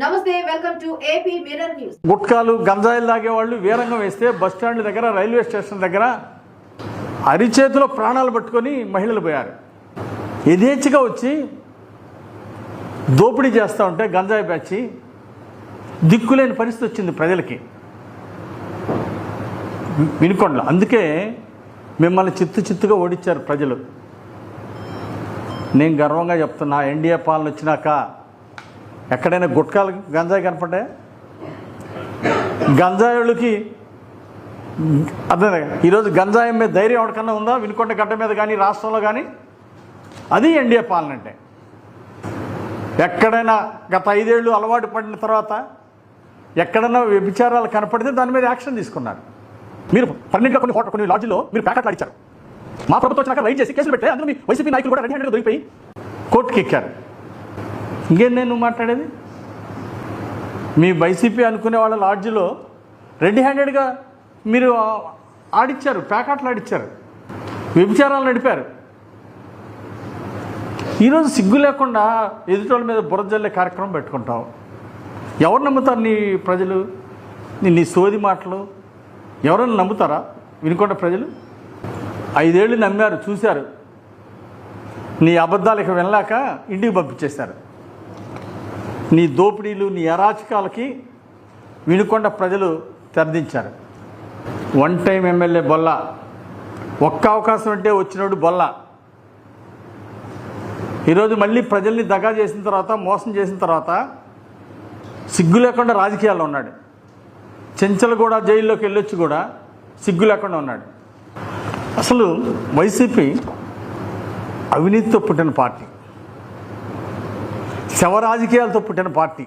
నమస్తే, welcome to AP mirror news. గుట్కాలు గంజాయిలు తాగేవాళ్ళు వీరంగం వేస్తే బస్ స్టాండ్ దగ్గర, రైల్వే స్టేషన్ దగ్గర అరిచేతిలో ప్రాణాలు పట్టుకొని మహిళలు పోయారు. యథేచ్ఛగా వచ్చి దోపిడీ చేస్తూ ఉంటే గంజాయి బ్యాచి దిక్కులేని పరిస్థితి వచ్చింది ప్రజలకి వినుకొండలో. అందుకే మిమ్మల్ని చిత్తుగా ఓడించారు ప్రజలు. నేను గర్వంగా చెప్తున్నా, ఎన్డీఏ పాలన వచ్చినాక ఎక్కడైనా గుట్కాలు గంజాయి కనపడ్డా? గంజాయిలకి అదే ఈరోజు గంజాయి మీద ధైర్యం ఎవరికన్నా ఉందా? వినుకొండ గడ్డ మీద కానీ, రాష్ట్రంలో కానీ? అది ఎన్డీఏ పాలన అంటే. ఎక్కడైనా గత 5 ఏళ్ళు అలవాటు పడిన తర్వాత ఎక్కడైనా వ్యభిచారాలు కనపడితే దాని మీద యాక్షన్ తీసుకున్నారు. మీరు పన్నెండుగా కొన్ని లాడ్జిలో మీరు ప్యాకెట్లు ఆడిచ్చారు. మా ప్రభుత్వం వచ్చినాక రైడ్ చేసి కేసులు పెట్టే, అందులో మీ వైసీపీ నాయకులు కూడా రెడీ హ్యాండ్గా దొరికిపోయి కోర్టుకి ఎక్కారు. ఇంకేం నేను మాట్లాడేది? మీ వైసీపీ అనుకునే వాళ్ళ లాడ్జిలో రెడీ హ్యాండెడ్గా మీరు ఆడిచ్చారు, ప్యాకెట్లు ఆడిచ్చారు, వ్యభిచారాలు నడిపారు. ఈరోజు సిగ్గు లేకుండా ఎదుటోళ్ళ మీద బురద జల్లే కార్యక్రమం పెట్టుకుంటావు. ఎవరు నమ్ముతారు నీ ప్రజలు? నీ సోది మాటలు ఎవరైనా నమ్ముతారా? వినుకొండ ప్రజలు 5 ఏళ్ళు నమ్మారు, చూశారు. నీ అబద్ధాలు ఇక వెళ్ళాక ఇంటికి పంపించేశారు. నీ దోపిడీలు, నీ అరాచకాలకి వినుకొండ ప్రజలు తెరదించారు. 1 టైం ఎమ్మెల్యే బొల్ల, ఒక్క అవకాశం అంటే వచ్చినోడు బొల్ల. ఈరోజు మళ్ళీ ప్రజల్ని దగా చేసిన తర్వాత, మోసం చేసిన తర్వాత సిగ్గు లేకుండా రాజకీయాల్లో ఉన్నాడు. చెంచలు కూడా జైల్లోకి వెళ్ళొచ్చి కూడా సిగ్గు లేకుండా ఉన్నాడు. అసలు వైసీపీ అవినీతితో పుట్టిన పార్టీ, శవ రాజకీయాలతో పుట్టిన పార్టీ.